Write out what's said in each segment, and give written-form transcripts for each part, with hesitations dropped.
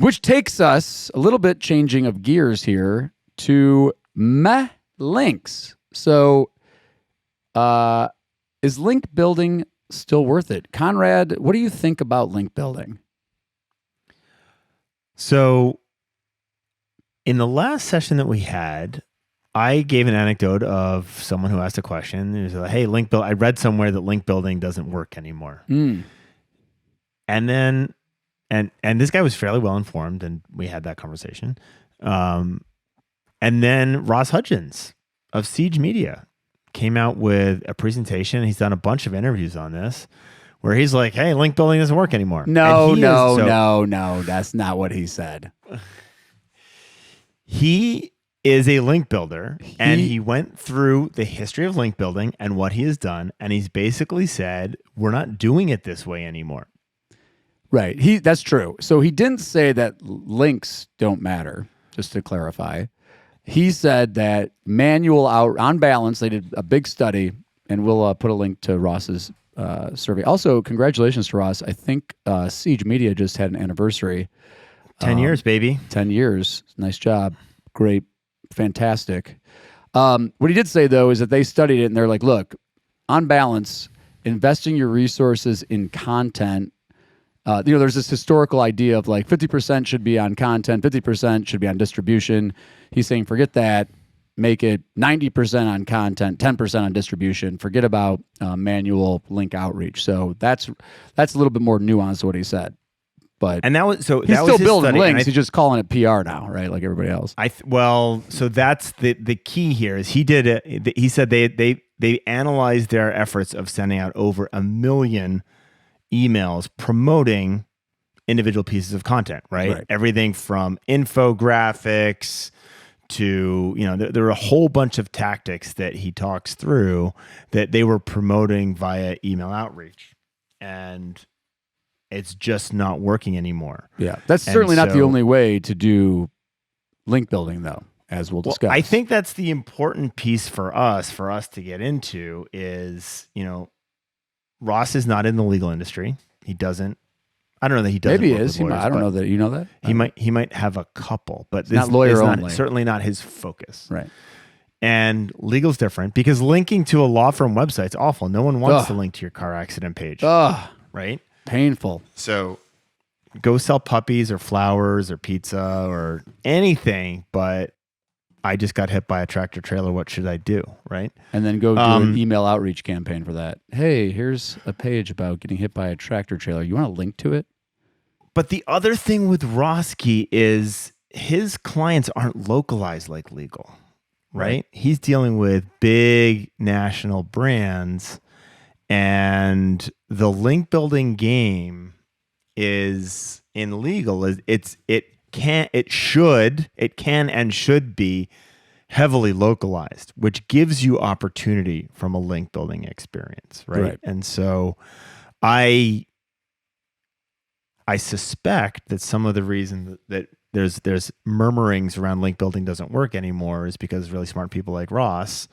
Which takes us a little bit changing of gears here to links. So, is link building still worth it? Conrad, what do you think about link building? So, in the last session that we had, I gave an anecdote of someone who asked a question. It was like, hey, I read somewhere that link building doesn't work anymore. And then, and this guy was fairly well informed, and we had that conversation. And then Ross Hudgens of Siege Media came out with a presentation. He's done a bunch of interviews on this, where he's like, hey, link building doesn't work anymore. No, that's not what he said. He is a link builder, and he went through the history of link building and what he has done, and he's basically said, we're not doing it this way anymore. Right. That's true. So he didn't say that links don't matter, just to clarify. He said that on balance, they did a big study, and we'll put a link to Ross's survey. Also, congratulations to Ross. I think Siege Media just had an anniversary. 10 years, baby. 10 years. Nice job. Great. Fantastic. What he did say, though, is that they studied it, and they're like, look, on balance, investing your resources in content, there's this historical idea of like 50% should be on content, 50% should be on distribution. He's saying, forget that. Make it 90% on content, 10% on distribution. Forget about manual link outreach. So that's a little bit more nuanced to what he said. But he's still building links. He's just calling it PR now, right? Like everybody else. So that's the key here is he did it. He said they analyzed their efforts of sending out over 1 million emails promoting individual pieces of content, right? Everything from infographics to, there are a whole bunch of tactics that he talks through that they were promoting via email outreach. And it's just not working anymore. Yeah. That's certainly not the only way to do link building, though, as we'll discuss. I think that's the important piece for us to get into is, Ross is not in the legal industry. He doesn't. I don't know that he doesn't. Maybe he is. I don't know that. You know that? He might have a couple, but it's not lawyer only. Certainly not his focus. Right. And legal's different because linking to a law firm website's awful. No one wants to link to your car accident page. Right? Painful. So go sell puppies or flowers or pizza or anything, but I just got hit by a tractor trailer. What should I do? Right? And then go do an email outreach campaign for that. Hey, here's a page about getting hit by a tractor trailer. You want to link to it? But the other thing with Roski is his clients aren't localized like legal, right? He's dealing with big national brands. And the link building game is in legal. It can and should be heavily localized, which gives you opportunity from a link building experience, right? And so I suspect that some of the reason that there's murmurings around link building doesn't work anymore is because really smart people like Ross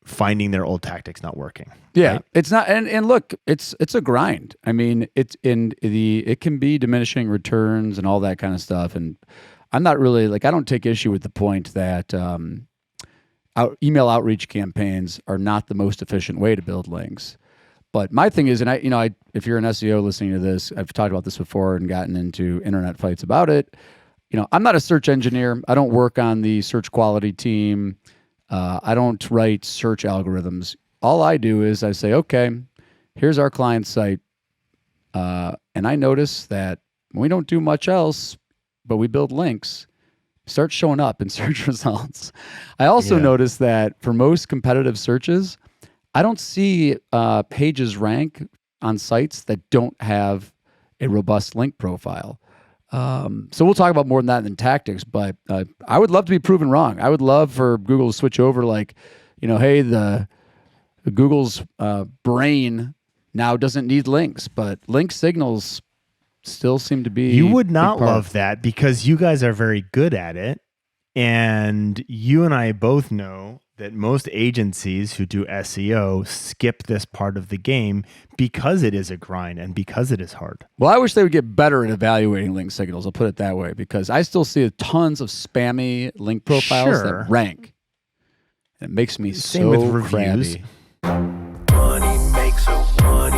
finding their old tactics not working. Yeah, right? It's not, and look, it's a grind. I mean, it can be diminishing returns and all that kind of stuff. And I'm not really I don't take issue with the point that email outreach campaigns are not the most efficient way to build links. But my thing is, and if you're an SEO listening to this, I've talked about this before and gotten into internet fights about it. I'm not a search engineer. I don't work on the search quality team. I don't write search algorithms. All I do is I say, okay, here's our client site. And I notice that we don't do much else, but we build links, start showing up in search results. I also notice that for most competitive searches, I don't see pages rank on sites that don't have a robust link profile. So we'll talk about more than that than tactics, but I would love to be proven wrong. I would love for Google to switch over hey, the Google's brain now doesn't need links, but link signals still seem to be... You would not love that because you guys are very good at it. And you and I both know that most agencies who do SEO skip this part of the game because it is a grind and because it is hard. Well, I wish they would get better at evaluating link signals. I'll put it that way, because I still see tons of spammy link profiles that rank. It makes me Same with reviews. crabby. Money makes a world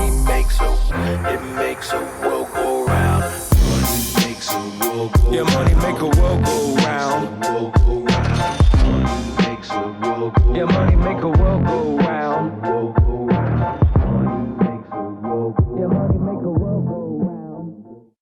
go round. Money makes a world go round. Yeah, money make a world go round. Yeah, money make a world go round.